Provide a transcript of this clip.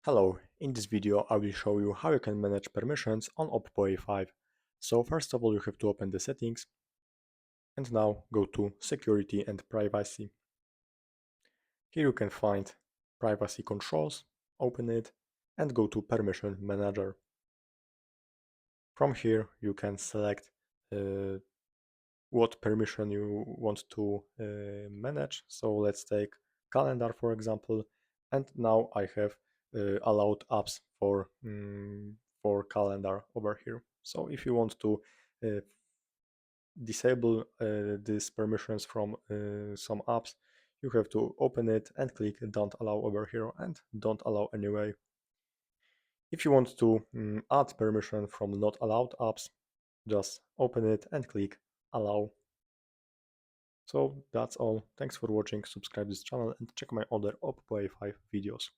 Hello, in this video I will show you how you can manage permissions on OPPO A5. So first of all you have to open the settings and now go to security and privacy. Here you can find privacy controls, open it and go to permission manager. From here you can select what permission you want to manage. So let's take calendar for example, and now I have allowed apps for calendar over here. So if you want to uh, disable these permissions from some apps, you have to open it and click don't allow over here and don't allow anyway. If you want to add permission from not allowed apps, just open it and click allow. So that's all. Thanks for watching, subscribe this channel and check my other OPPO A5 videos.